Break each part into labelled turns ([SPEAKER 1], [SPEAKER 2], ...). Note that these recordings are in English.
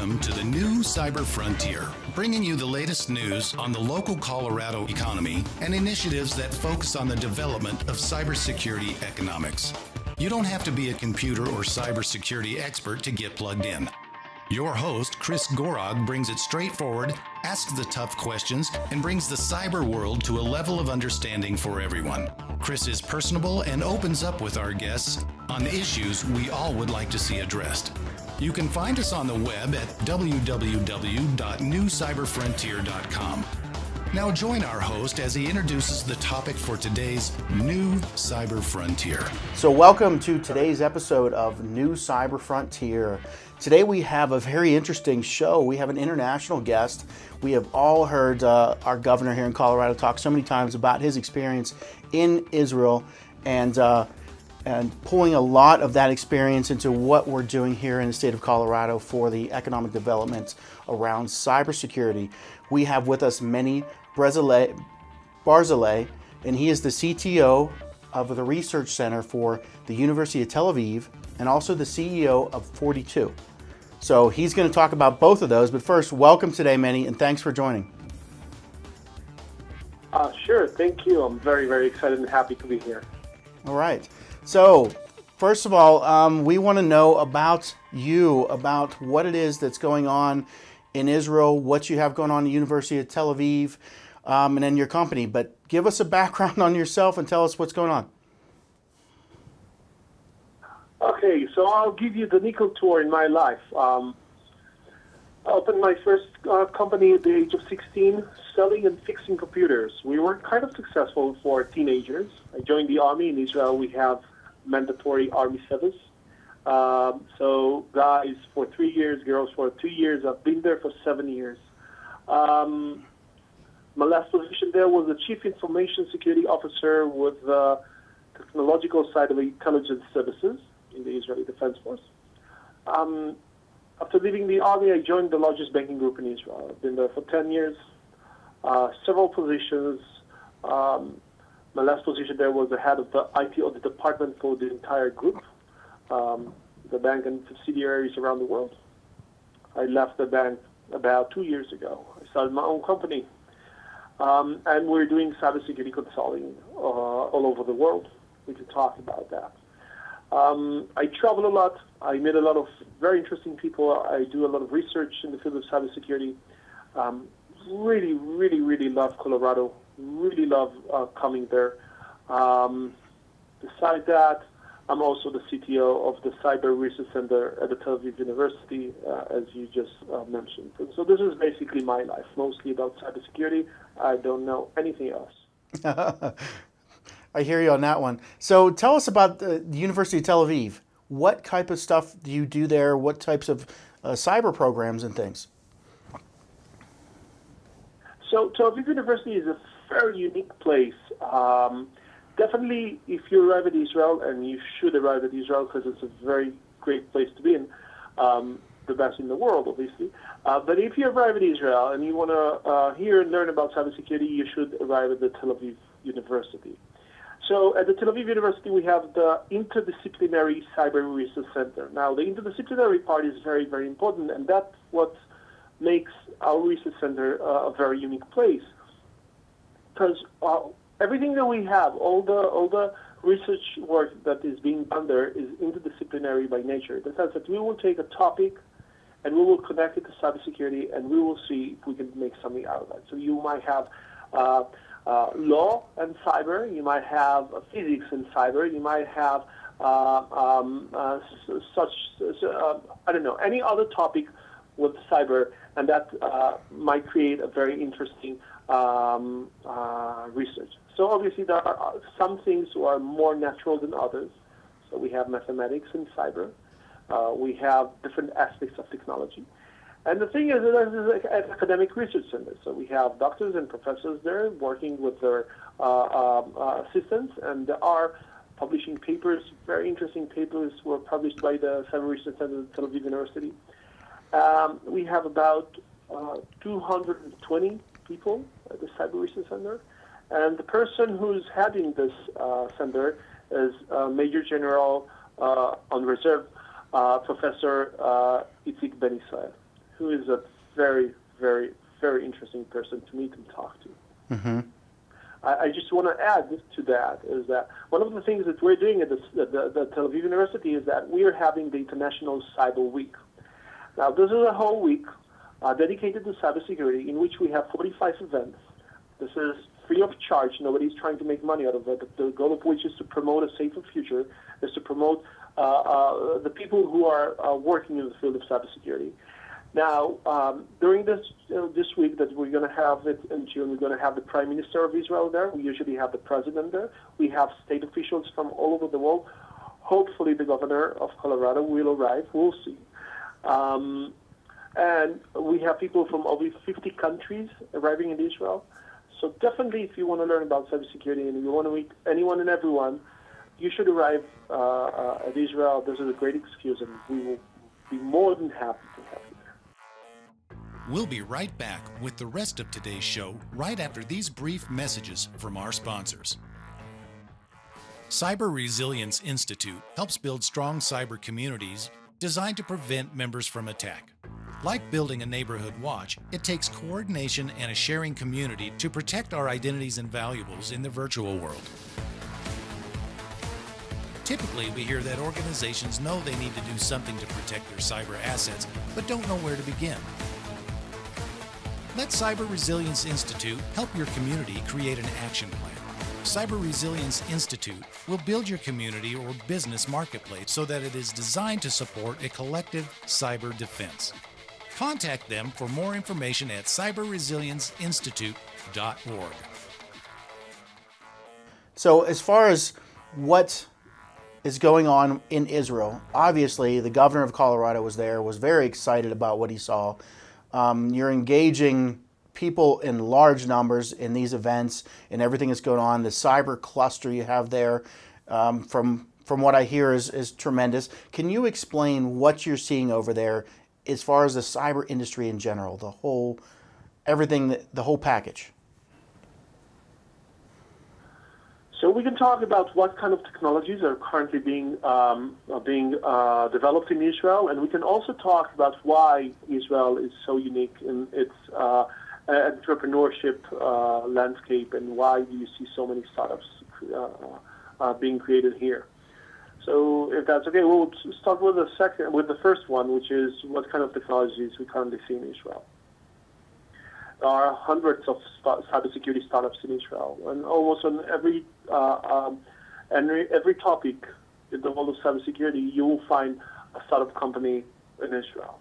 [SPEAKER 1] Welcome to the new Cyber Frontier, bringing you the latest news on the local Colorado economy and initiatives that focus on the development of cybersecurity economics. You don't have to be a computer or cybersecurity expert to get plugged in. Your host, Chris Gorog, brings it straightforward, asks the tough questions, and brings the cyber world to a level of understanding for everyone. Chris is personable and opens up with our guests on the issues we all would like to see addressed. You can find us on the web at www.newcyberfrontier.com. Now join our host as he introduces the topic for today's New Cyber Frontier.
[SPEAKER 2] So welcome to today's episode of New Cyber Frontier. Today we have a very interesting show. We have an international guest. We have all heard our governor here in Colorado talk so many times about his experience in Israel and pulling a lot of that experience into what we're doing here in the state of Colorado for the economic development around cybersecurity. We have with us Menny Barzilay, and he is the CTO of the Research Center for the University of Tel Aviv and also the CEO of 42. So he's going to talk about both of those, but first, welcome today, Menny, and thanks for joining.
[SPEAKER 3] Sure, thank you. I'm very, very excited and happy to be here.
[SPEAKER 2] All right. So, first of all, we want to know about you, about what it is that's going on in Israel, what you have going on at the University of Tel Aviv, and then your company. But give us a background on yourself and tell us what's going on.
[SPEAKER 3] Okay, so I'll give you the nickel tour in my life. I opened my first company at the age of 16, selling and fixing computers. We were kind of successful for teenagers. I joined the army. In Israel, we have mandatory army service. So guys for 3 years, girls for 2 years. I've been there for 7 years. My last position there was the Chief Information Security Officer with the technological side of intelligence services in the Israeli Defense Force. After leaving the army, I joined the largest banking group in Israel. I've been there for 10 years, several positions. My last position there was the head of the IT audit department for the entire group, the bank and subsidiaries around the world. I left the bank about 2 years ago. I started my own company, and we're doing cybersecurity consulting all over the world. We can talk about that. I travel a lot. I meet a lot of very interesting people. I do a lot of research in the field of cybersecurity. Really love Colorado. Really love coming there. Besides that, I'm also the CTO of the Cyber Research Center at the Tel Aviv University, as you just mentioned. So this is basically my life, mostly about cybersecurity. I don't know anything else.
[SPEAKER 2] I hear you on that one. So tell us about the University of Tel Aviv. What type of stuff do you do there? What types of cyber programs and things?
[SPEAKER 3] So Tel Aviv University is a very unique place. Definitely, if you arrive at Israel, and you should arrive at Israel because it's a very great place to be in, the best in the world, obviously. But if you arrive at Israel and you want to hear and learn about cybersecurity, you should arrive at the Tel Aviv University. So at the Tel Aviv University, we have the Interdisciplinary Cyber Research Center. Now, the interdisciplinary part is very, very important, and that's what makes our research center a very unique place. Because everything that we have, all the research work that is being done there is interdisciplinary by nature. In the sense that we will take a topic and we will connect it to cybersecurity, and we will see if we can make something out of that. So you might have law and cyber, you might have physics and cyber, you might have any other topic with cyber, and that might create a very interesting research. So obviously there are some things who are more natural than others. So we have mathematics in cyber. We have different aspects of technology. And the thing is that this is an academic research center. So we have doctors and professors there working with their assistants, and they are publishing papers, very interesting papers were published by the Cyber Research Center at Tel Aviv University. We have about 220 people at the Cyber Research Center. And the person who's heading this center is Major General on reserve, Professor Itzik Ben Israel. who is a very, very, very interesting person to meet and talk to.
[SPEAKER 2] Mm-hmm.
[SPEAKER 3] I just want to add to that is that one of the things that we're doing at the Tel Aviv University is that we are having the International Cyber Week. Now, this is a whole week dedicated to cybersecurity in which we have 45 events. This is free of charge. Nobody's trying to make money out of it. The goal of which is to promote a safer future, is to promote the people who are working in the field of cybersecurity. Now, during this week that we're going to have it in June, we're going to have the Prime Minister of Israel there. We usually have the President there. We have state officials from all over the world. Hopefully the Governor of Colorado will arrive. We'll see. And we have people from over 50 countries arriving in Israel. So definitely, if you want to learn about cybersecurity and you want to meet anyone and everyone, you should arrive at Israel. This is a great excuse, and we will be more than happy to have you.
[SPEAKER 1] We'll be right back with the rest of today's show right after these brief messages from our sponsors. Cyber Resilience Institute helps build strong cyber communities designed to prevent members from attack. Like building a neighborhood watch, it takes coordination and a sharing community to protect our identities and valuables in the virtual world. Typically, we hear that organizations know they need to do something to protect their cyber assets, but don't know where to begin. Let Cyber Resilience Institute help your community create an action plan. Cyber Resilience Institute will build your community or business marketplace so that it is designed to support a collective cyber defense. Contact them for more information at cyberresilienceinstitute.org.
[SPEAKER 2] So as far as what is going on in Israel, obviously the governor of Colorado was there, was very excited about what he saw. You're engaging people in large numbers in these events and everything that's going on. The cyber cluster you have there, from what I hear, is tremendous. Can you explain what you're seeing over there as far as the cyber industry in general, the whole package?
[SPEAKER 3] So we can talk about what kind of technologies are currently being developed in Israel, and we can also talk about why Israel is so unique in its entrepreneurship landscape, and why do you see so many startups being created here. So if that's okay, we'll start with the first one, which is what kind of technologies we currently see in Israel. There are hundreds of cybersecurity startups in Israel, and almost on every topic in the world of cybersecurity, you will find a startup company in Israel.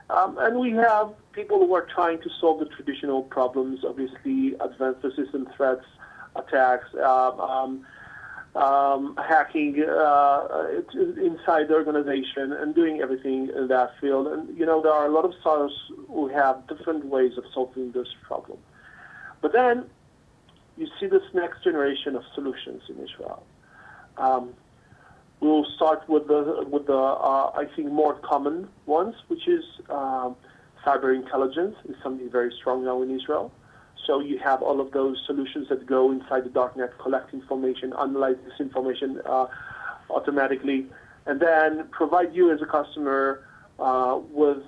[SPEAKER 3] And we have people who are trying to solve the traditional problems, obviously advanced persistent threats, attacks, hacking inside the organization, and doing everything in that field. And, there are a lot of startups who have different ways of solving this problem. But then you see this next generation of solutions in Israel. We'll start with the I think more common ones, which is cyber intelligence is something very strong now in Israel. So you have all of those solutions that go inside the darknet, collect information, analyze this information automatically, and then provide you as a customer with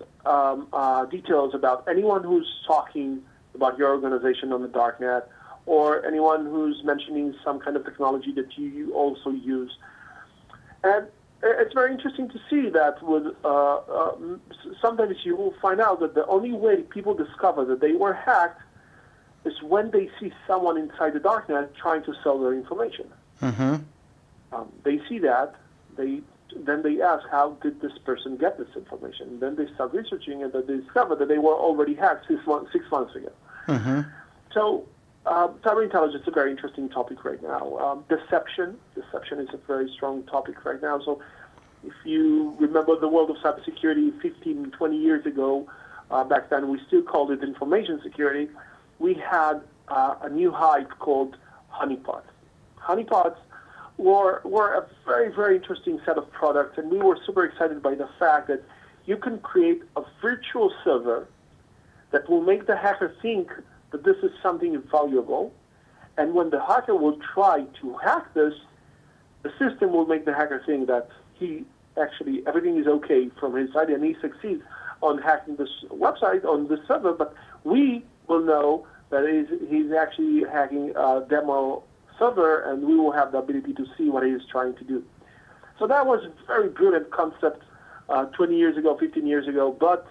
[SPEAKER 3] details about anyone who's talking about your organization on the darknet, or anyone who's mentioning some kind of technology that you also use. And it's very interesting to see that with sometimes you will find out that the only way people discover that they were hacked is when they see someone inside the darknet trying to sell their information.
[SPEAKER 2] Mm-hmm.
[SPEAKER 3] They see that, then they ask, how did this person get this information? And then they start researching, and then they discover that they were already hacked 6 months ago.
[SPEAKER 2] Mm-hmm.
[SPEAKER 3] So cyber intelligence is a very interesting topic right now. Deception is a very strong topic right now. So if you remember the world of cybersecurity 15, 20 years ago, back then we still called it information security. We had a new hype called honeypots. Honeypots were a very, very interesting set of products, and we were super excited by the fact that you can create a virtual server that will make the hacker think that this is something valuable, and when the hacker will try to hack this, the system will make the hacker think that everything is okay from his side, and he succeeds on hacking this website, on this server, but we will know that he's actually hacking a demo server, and we will have the ability to see what he is trying to do. So that was a very brilliant concept 20 years ago, 15 years ago, but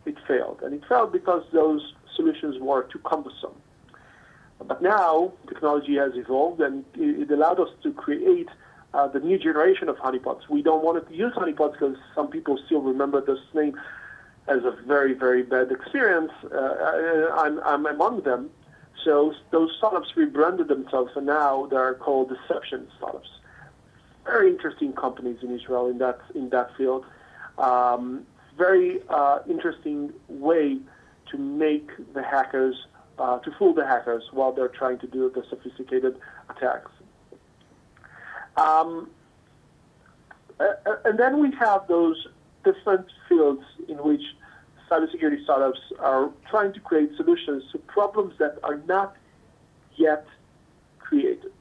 [SPEAKER 3] it failed. And it failed because those solutions were too cumbersome. But now technology has evolved, and it allowed us to create the new generation of honeypots. We don't want to use honeypots because some people still remember this name as a very, very bad experience. I'm among them. So those startups rebranded themselves, and now they're called deception startups. Very interesting companies in Israel in that field. Very interesting way to make the hackers, to fool the hackers while they're trying to do the sophisticated attacks. And then we have those different fields in which cybersecurity startups are trying to create solutions to problems that are not yet created.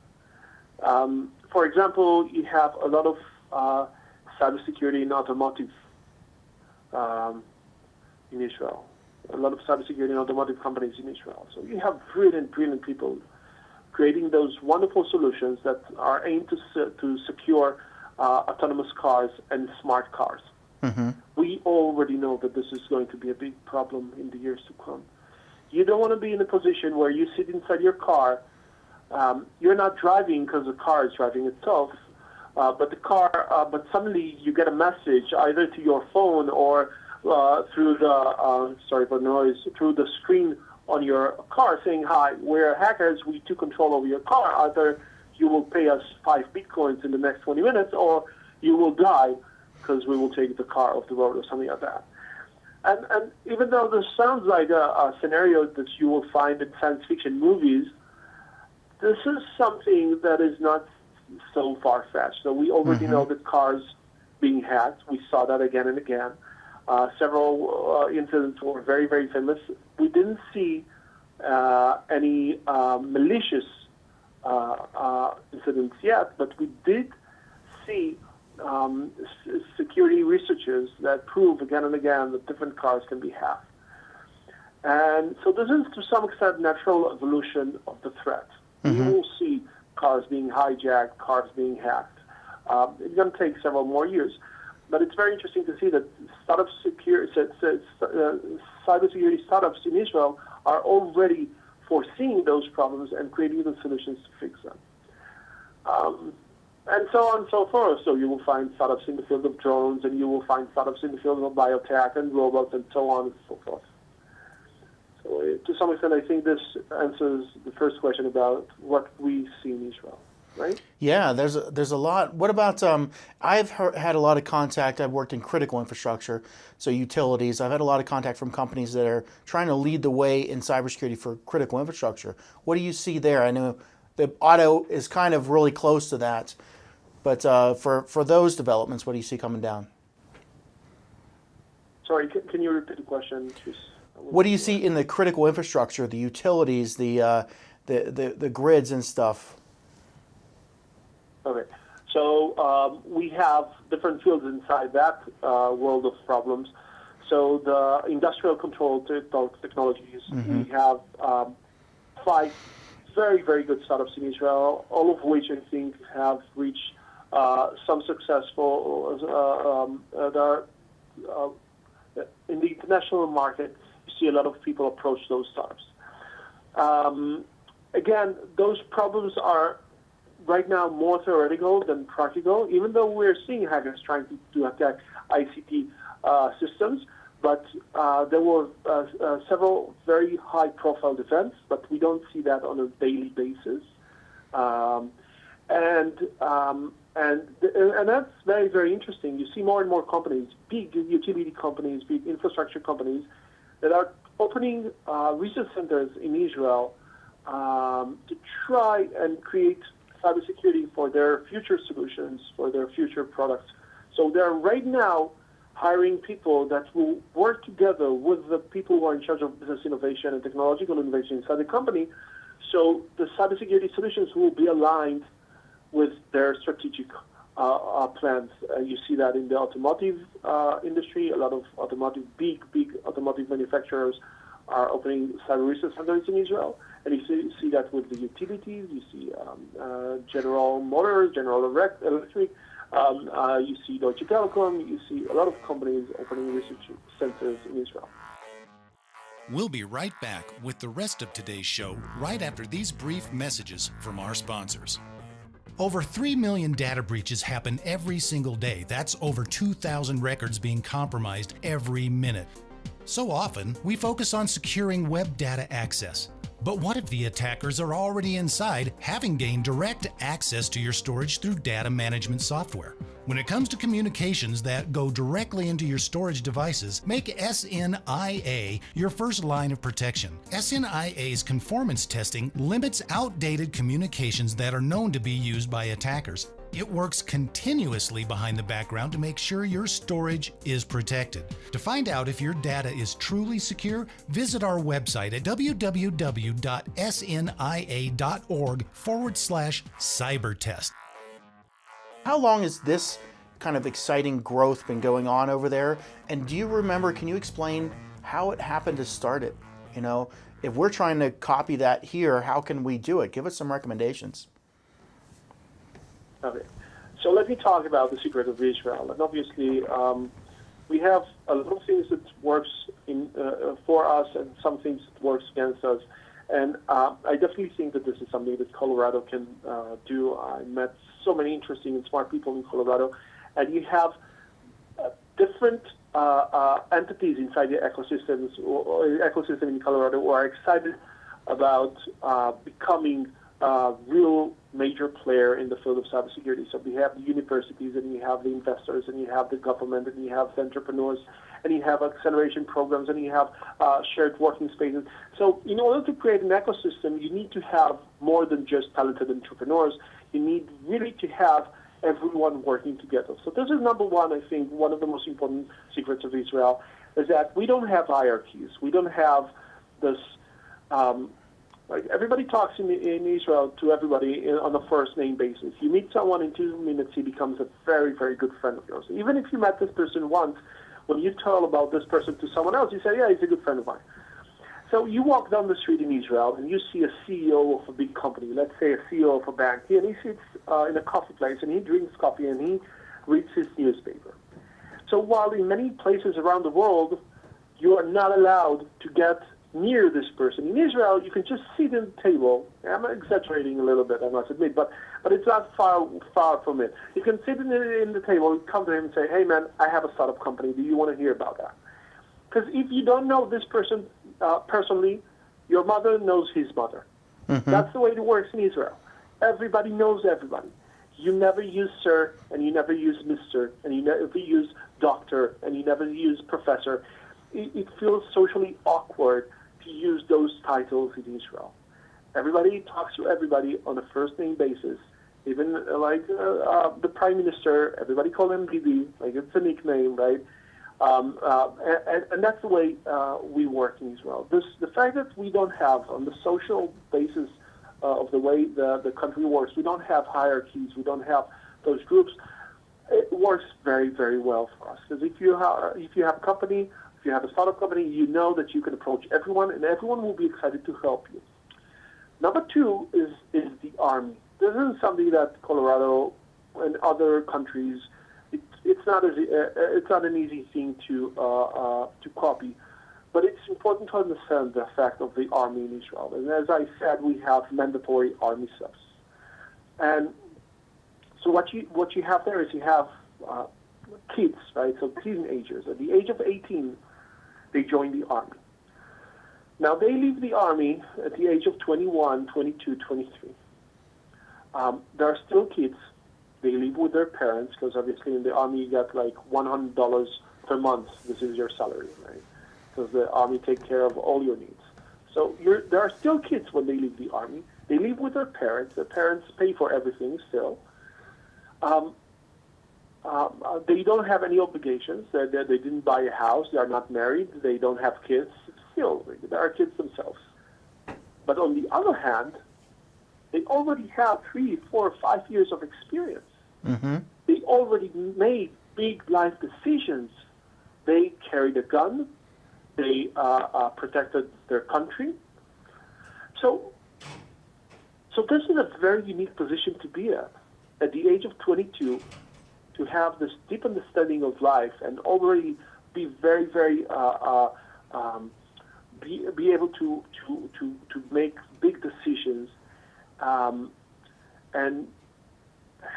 [SPEAKER 3] For example, you have a lot of cybersecurity in automotive in Israel. A lot of cybersecurity and automotive companies in Israel. So you have brilliant people creating those wonderful solutions that are aimed to secure autonomous cars and smart cars. Mm-hmm. We already know that this is going to be a big problem in the years to come. You don't want to be in a position where you sit inside your car. You're not driving because the car is driving itself, but suddenly you get a message either to your phone or through the sorry for noise, through the screen on your car saying, "Hi, we're hackers. We took control over your car. Either you will pay us 5 Bitcoins in the next 20 minutes, or you will die because we will take the car off the road," or something like that. And even though this sounds like a scenario that you will find in science fiction movies, this is something that is not so far-fetched. So we already know that cars being hacked. We saw that again and again. Several incidents were very, very famous. We didn't see any malicious incidents yet, but we did see security researchers that prove again and again that different cars can be hacked. And so this is to some extent natural evolution of the threat. We will see cars being hijacked, cars being hacked. It's going to take several more years. But it's very interesting to see that cybersecurity startups in Israel are already foreseeing those problems and creating the solutions to fix them. And so on and so forth. So you will find startups in the field of drones, and you will find startups in the field of biotech and robots, and so on and so forth. So to some extent, I think this answers the first question about what we see in Israel. Right?
[SPEAKER 2] Yeah, there's a lot. What about, I've had a lot of contact. I've worked in critical infrastructure, so utilities. I've had a lot of contact from companies that are trying to lead the way in cybersecurity for critical infrastructure. What do you see there? I know the auto is kind of really close to that, but for those developments, what do you see coming down?
[SPEAKER 3] Sorry, can you repeat the question?
[SPEAKER 2] What do you see in the critical infrastructure, the utilities, the grids and stuff?
[SPEAKER 3] Okay, so we have different fields inside that world of problems. So the industrial control technologies, we have 5 very, very good startups in Israel, all of which I think have reached some successful, in the international market, you see a lot of people approach those startups. Again, those problems are right now more theoretical than practical, even though we're seeing hackers trying to attack ICT systems. But there were several very high-profile events, but we don't see that on a daily basis. And that's very, very interesting. You see more and more companies, big utility companies, big infrastructure companies, that are opening research centers in Israel to try and create cybersecurity for their future solutions, for their future products. So they're right now hiring people that will work together with the people who are in charge of business innovation and technological innovation inside the company. So the cybersecurity solutions will be aligned with their strategic plants. You see that in the automotive industry. A lot of big automotive manufacturers are opening cyber research centers in Israel. And you see that with the utilities. You see General Motors, General Electric. You see Deutsche Telekom. You see a lot of companies opening research centers in Israel.
[SPEAKER 1] We'll be right back with the rest of today's show right after these brief messages from our sponsors. Over 3 million data breaches happen every single day. That's over 2,000 records being compromised every minute. So often, we focus on securing web data access. But what if the attackers are already inside, having gained direct access to your storage through data management software? When it comes to communications that go directly into your storage devices, make SNIA your first line of protection. SNIA's conformance testing limits outdated communications that are known to be used by attackers. It works continuously behind the background to make sure your storage is protected. To find out if your data is truly secure, visit our website at www.snia.org/cybertest.
[SPEAKER 2] How long has this kind of exciting growth been going on over there? And do you remember, can you explain how it happened to start it? You know, if we're trying to copy that here, how can we do it? Give us some recommendations.
[SPEAKER 3] Okay. So let me talk about the secret of Israel. And obviously, we have a lot of things that works for us and some things that works against us. And I definitely think that this is something that Colorado can do. I met so many interesting and smart people in Colorado, and you have different entities inside the ecosystems or ecosystem in Colorado who are excited about becoming a real major player in the field of cybersecurity. So we have the universities, and you have the investors, and you have the government, and you have the entrepreneurs, and you have acceleration programs, and you have shared working spaces. So in order to create an ecosystem, you need to have more than just talented entrepreneurs. You need really to have everyone working together. So this is number one, I think, one of the most important secrets of Israel, is that we don't have hierarchies. We don't have this, like everybody talks in Israel to everybody on a first name basis. You meet someone in 2 minutes, he becomes a very, very good friend of yours. Even if you met this person once, when you tell about this person to someone else, you say, yeah, he's a good friend of mine. So you walk down the street in Israel and you see a CEO of a big company, let's say a CEO of a bank, and he sits in a coffee place and he drinks coffee and he reads his newspaper. So while in many places around the world, you are not allowed to get near this person. In Israel, you can just sit at the table. I'm exaggerating a little bit, I must admit, but it's not far from it. You can sit in the table, come to him and say, hey man, I have a startup company. Do you want to hear about that? Because if you don't know this person personally, your mother knows his mother. Mm-hmm. That's the way it works in Israel. Everybody knows everybody. You never use sir, and you never use Mr., and you never use doctor, and you never use professor. It feels socially awkward to use those titles in Israel. Everybody talks to everybody on a first-name basis. Even like the prime minister, everybody call him Bibi, like it's a nickname, right? And that's the way we work in Israel. The fact that we don't have, on the social basis of the way the country works, we don't have hierarchies, we don't have those groups, it works very, very well for us. Because if you have a company, if you have a startup company, you know that you can approach everyone, and everyone will be excited to help you. Number two is the Army. This isn't something that Colorado and other countries, it's not an easy thing to copy, but it's important to understand the fact of the Army in Israel. And as I said, we have mandatory Army subs. And so what you have there is you have kids, right? So teenagers. At the age of 18, they join the Army. Now, they leave the Army at the age of 21, 22, 23. There are still kids. They live with their parents, because obviously in the Army you get like $100 per month. This is your salary, right? Because the Army takes care of all your needs. So there are still kids when they leave the Army. They live with their parents. Their parents pay for everything still. They don't have any obligations. They didn't buy a house. They are not married. They don't have kids. Still, they are kids themselves. But on the other hand, they already have 3, 4, 5 years of experience. They already made big life decisions. They carried a gun. They protected their country. So this is a very unique position to be at the age of 22, to have this deep understanding of life and already be very, very be able to make big decisions, and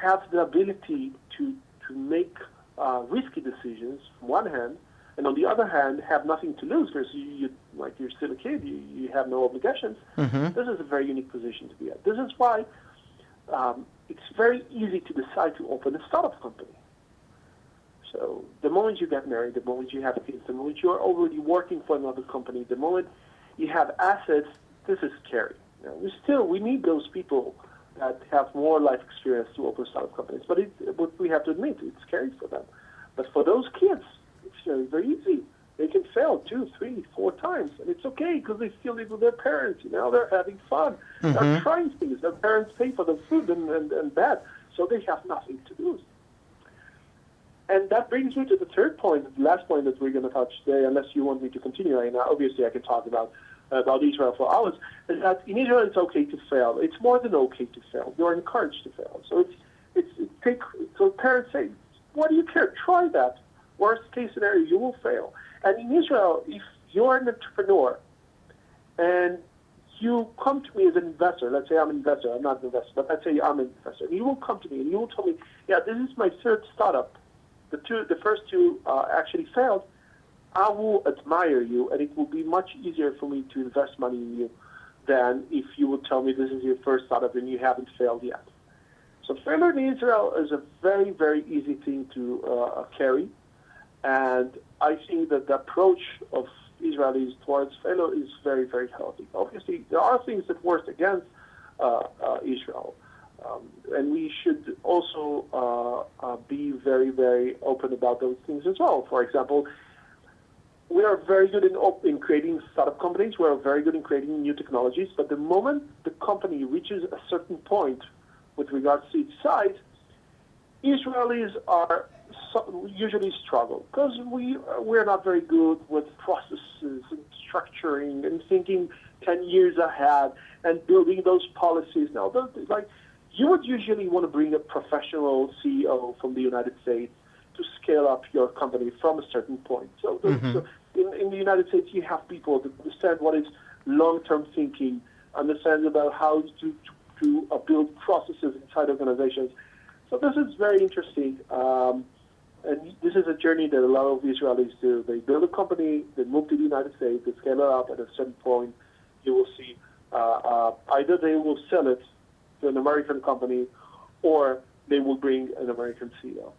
[SPEAKER 3] have the ability to make risky decisions from one hand, and on the other hand have nothing to lose because you're still a kid, you have no obligations. This is a very unique position to be at. This is why it's very easy to decide to open a startup company. So the moment you get married, the moment you have kids, the moment you're already working for another company, the moment you have assets, this is scary. You know, we need those people that have more life experience to open startup companies. But we have to admit, it's scary for them. But for those kids, it's very, very easy. They can fail 2, 3, 4 times, and it's okay because they still live with their parents. You know, they're having fun. They're trying things. Their parents pay for the food and that, so they have nothing to lose. And that brings me to the third point, the last point that we're going to touch today, unless you want me to continue. And obviously, I can talk about Israel for hours. Is that in Israel it's okay to fail. It's more than okay to fail. You're encouraged to fail. So parents say, "What do you care? Try that. Worst case scenario, you will fail." And in Israel, if you're an entrepreneur and you come to me as an investor, let's say I'm an investor, I'm not an investor, but let's say I'm an investor, and you will come to me and you will tell me, "Yeah, this is my third startup. The first two actually failed." I will admire you, and it will be much easier for me to invest money in you than if you would tell me this is your first startup and you haven't failed yet. So failure in Israel is a very, very easy thing to carry, and I think that the approach of Israelis towards failure is very, very healthy. Obviously, there are things that work against Israel. And we should also be very, very open about those things as well. For example, we are very good in creating startup companies. We are very good in creating new technologies. But the moment the company reaches a certain point with regards to its size, Israelis usually struggle because we're not very good with processes and structuring and thinking 10 years ahead and building those policies. Now, you would usually want to bring a professional CEO from the United States to scale up your company from a certain point. So in the United States, you have people that understand what is long-term thinking, understand about how to build processes inside organizations. So this is very interesting. And this is a journey that a lot of Israelis do. They build a company, they move to the United States, they scale it up. At a certain point, you will see either they will sell it to an American company or they will bring an American CEO.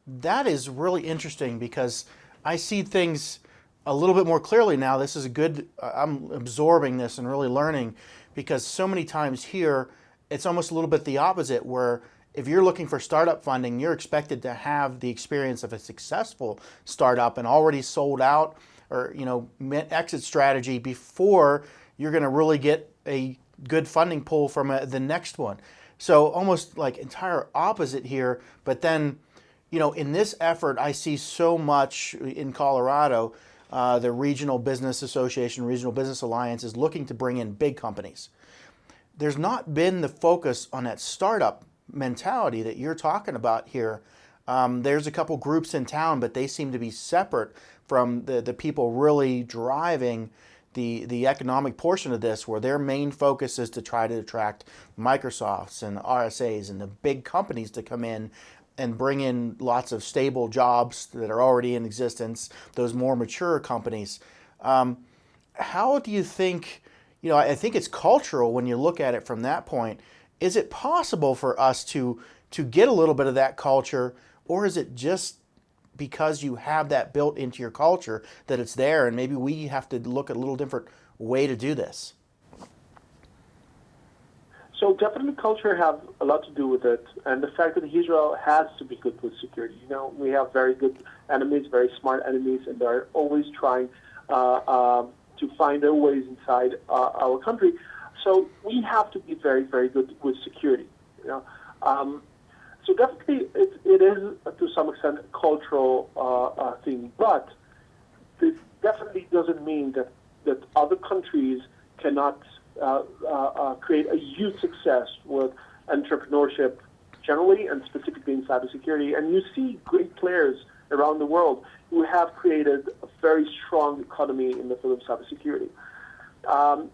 [SPEAKER 2] That is really interesting because I see things a little bit more clearly now. This is a good, I'm absorbing this and really learning because so many times here, it's almost a little bit the opposite where if you're looking for startup funding, you're expected to have the experience of a successful startup and already sold out or, exit strategy before you're going to really get a good funding pool from the next one. So almost like entire opposite here. But then, in this effort, I see so much in Colorado, the Regional Business Association, Regional Business Alliance is looking to bring in big companies. There's not been the focus on that startup mentality that you're talking about here. There's a couple groups in town, but they seem to be separate from the people really driving the economic portion of this, where their main focus is to try to attract Microsofts and RSAs and the big companies to come in and bring in lots of stable jobs that are already in existence, those more mature companies. How do you think, I think it's cultural when you look at it from that point. Is it possible for us to get a little bit of that culture, or is it just because you have that built into your culture that it's there and maybe we have to look at a little different way to do this?
[SPEAKER 3] So definitely culture have a lot to do with it, and the fact that Israel has to be good with security. We have very good enemies, very smart enemies, and they're always trying to find their ways inside our country. So we have to be very, very good with security. So definitely it is to some extent a cultural thing, but this definitely doesn't mean that other countries cannot create a huge success with entrepreneurship generally and specifically in cybersecurity. And you see great players around the world who have created a very strong economy in the field of cybersecurity.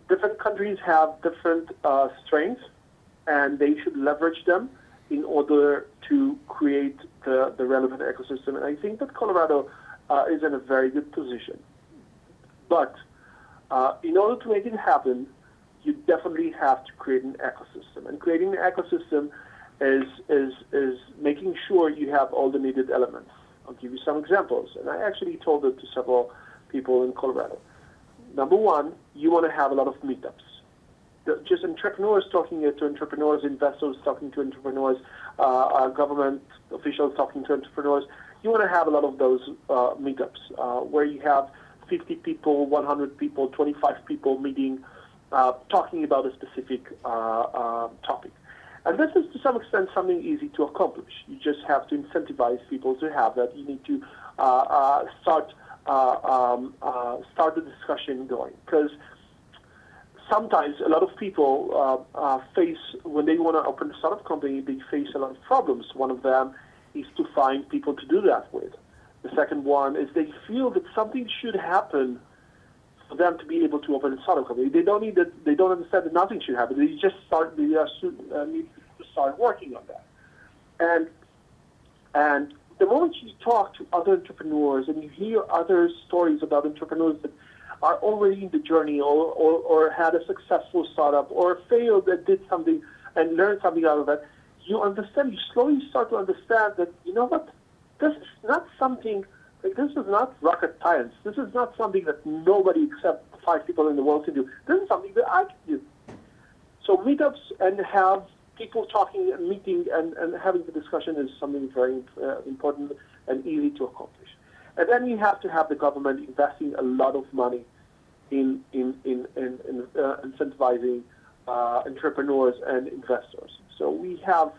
[SPEAKER 3] Different countries have different strengths, and they should leverage them in order to create the relevant ecosystem. And I think that Colorado is in a very good position. But in order to make it happen, you definitely have to create an ecosystem. And creating an ecosystem is making sure you have all the needed elements. I'll give you some examples. And I actually told it to several people in Colorado. Number one, you want to have a lot of meetups. Just entrepreneurs talking to entrepreneurs, investors talking to entrepreneurs, government officials talking to entrepreneurs. You want to have a lot of those meetups where you have 50 people, 100 people, 25 people meeting, talking about a specific topic. And this is to some extent something easy to accomplish. You just have to incentivize people to have that. You need to start the discussion going, because sometimes a lot of people face, when they want to open a startup company, they face a lot of problems. One of them is to find people to do that with. The second one is they feel that something should happen for them to be able to open a startup company. They don't understand that nothing should happen. They just need to start working on that. And the moment you talk to other entrepreneurs and you hear other stories about entrepreneurs that are already in the journey or had a successful startup or failed and did something and learned something out of that, you slowly start to understand that, you know what, this is not something, like, this is not rocket science. This is not something that nobody except 5 people in the world can do. This is something that I can do. So meetups and have people talking and meeting and having the discussion is something very important and easy to accomplish. And then you have to have the government investing a lot of money in incentivizing entrepreneurs and investors. So we have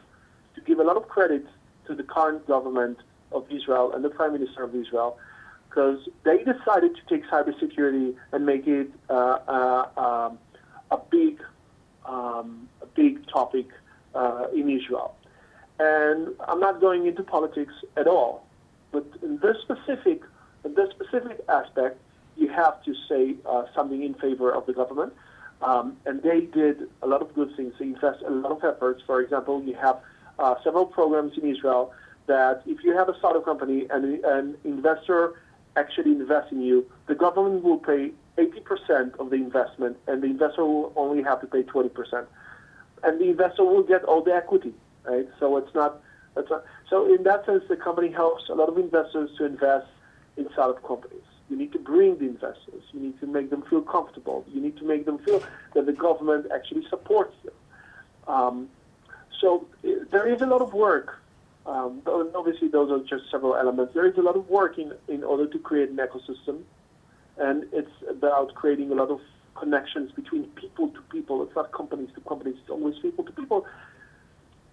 [SPEAKER 3] to give a lot of credit to the current government of Israel and the Prime Minister of Israel, because they decided to take cybersecurity and make it a big topic in Israel. And I'm not going into politics at all, but in this specific aspect, you have to say something in favor of the government. And they did a lot of good things. They invest a lot of efforts. For example, you have several programs in Israel that if you have a startup company and an investor actually invests in you, the government will pay 80% of the investment, and the investor will only have to pay 20%. And the investor will get all the equity, right? So so in that sense, the company helps a lot of investors to invest in startup companies. You need to bring the investors. You need to make them feel comfortable. You need to make them feel that the government actually supports them. So there is a lot of work. Obviously, those are just several elements. There is a lot of work in order to create an ecosystem, and it's about creating a lot of connections between people to people. It's not companies to companies. It's always people to people.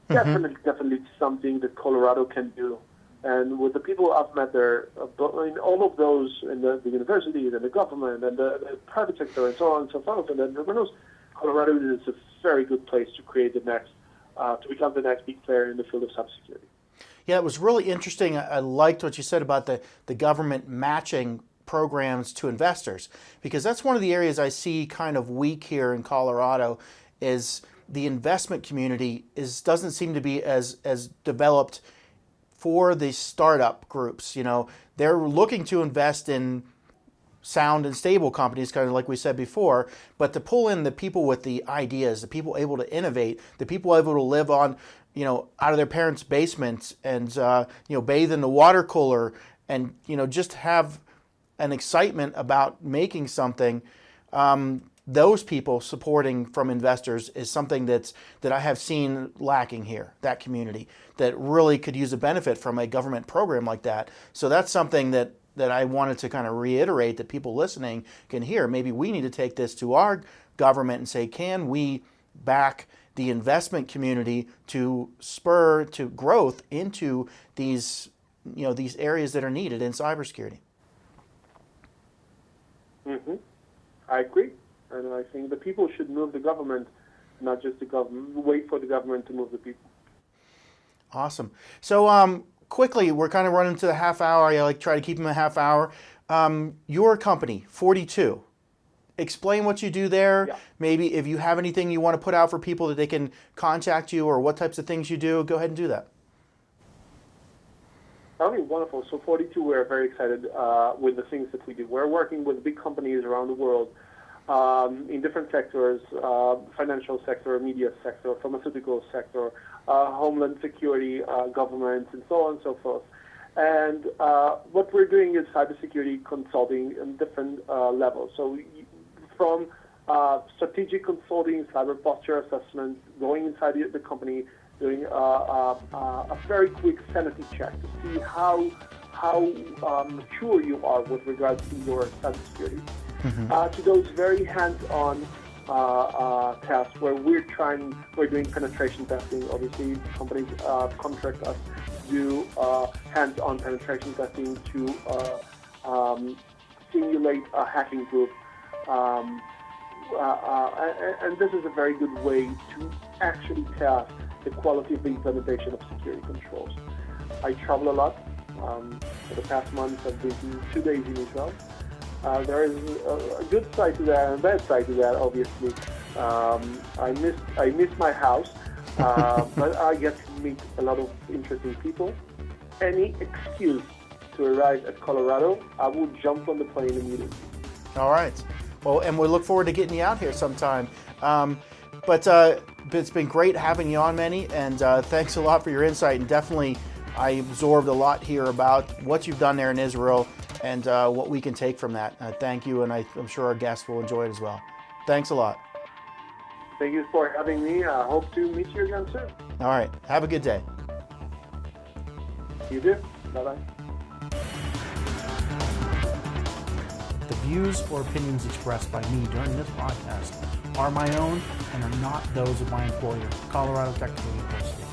[SPEAKER 3] Mm-hmm. Definitely something that Colorado can do. And with the people I've met there, in all of those, in the universities and the government and the private sector and so on and so forth, and the entrepreneurs, Colorado is a very good place to create the next, to become the next big player in the field of cybersecurity.
[SPEAKER 2] Yeah, it was really interesting. I liked what you said about the government matching programs to investors, because that's one of the areas I see kind of weak here in Colorado. Is the investment community doesn't seem to be as developed for the startup groups. You know, they're looking to invest in sound and stable companies, kind of like we said before, but to pull in the people with the ideas, the people able to innovate, the people able to live on, you know, out of their parents' basements and, you know, bathe in the water cooler and, you know, just have an excitement about making something. Those people supporting from investors is something that I have seen lacking here, that community, that really could use a benefit from a government program like that. So that's something that I wanted to kind of reiterate that people listening can hear. Maybe we need to take this to our government and say, can we back the investment community to spur to growth into these, these areas that are needed in cybersecurity.
[SPEAKER 3] Mm-hmm. I agree. And I think the people should move the government, not just the government, wait for the government to move the people.
[SPEAKER 2] Awesome. So quickly, we're kind of running to the half hour. I like try to keep them a half hour. Your company, 42. Explain what you do there.
[SPEAKER 3] Yeah.
[SPEAKER 2] Maybe if you have anything you want to put out for people that they can contact you, or what types of things you do, go ahead and do that.
[SPEAKER 3] Okay, wonderful. So 42, we're very excited with the things that we do. We're working with big companies around the world in different sectors, financial sector, media sector, pharmaceutical sector, homeland security, government, and so on and so forth. And what we're doing is cybersecurity consulting on different levels. So from strategic consulting, cyber posture assessment, going inside the company, doing a very quick sanity check to see how mature you are with regards to your cybersecurity. To those very hands-on tasks where we're doing penetration testing. Obviously, companies contract us to do hands-on penetration testing to simulate a hacking group. And this is a very good way to actually test the quality of the implementation of security controls. I travel a lot. For the past month, I've been 2 days in Israel. There is a good side to that and a bad side to that, obviously. I miss my house, but I get to meet a lot of interesting people. Any excuse to arrive at Colorado, I will jump on the plane immediately. All
[SPEAKER 2] right. Well, and we look forward to getting you out here sometime. But it's been great having you on, Menny, and thanks a lot for your insight. And definitely, I absorbed a lot here about what you've done there in Israel and what we can take from that. Thank you, and I'm sure our guests will enjoy it as well. Thanks a lot.
[SPEAKER 3] Thank you for having me. I hope to meet you again soon.
[SPEAKER 2] All right. Have a good day.
[SPEAKER 3] You too. Bye-bye.
[SPEAKER 2] The views or opinions expressed by me during this podcast are my own and are not those of my employer, Colorado Technical University.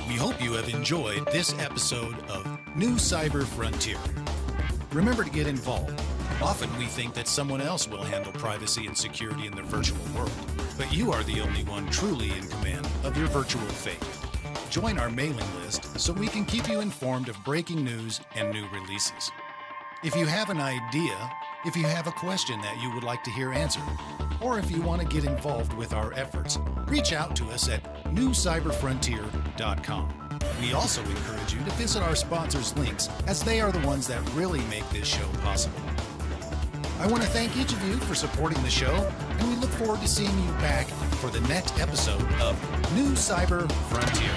[SPEAKER 1] We hope you have enjoyed this episode of New Cyber Frontier. Remember to get involved. Often we think that someone else will handle privacy and security in the virtual world, but you are the only one truly in command of your virtual fate. Join our mailing list so we can keep you informed of breaking news and new releases. If you have an idea, if you have a question that you would like to hear answered, or if you want to get involved with our efforts, reach out to us at newcyberfrontier.com. We also encourage you to visit our sponsors' links, as they are the ones that really make this show possible. I want to thank each of you for supporting the show, and we look forward to seeing you back for the next episode of New Cyber Frontier.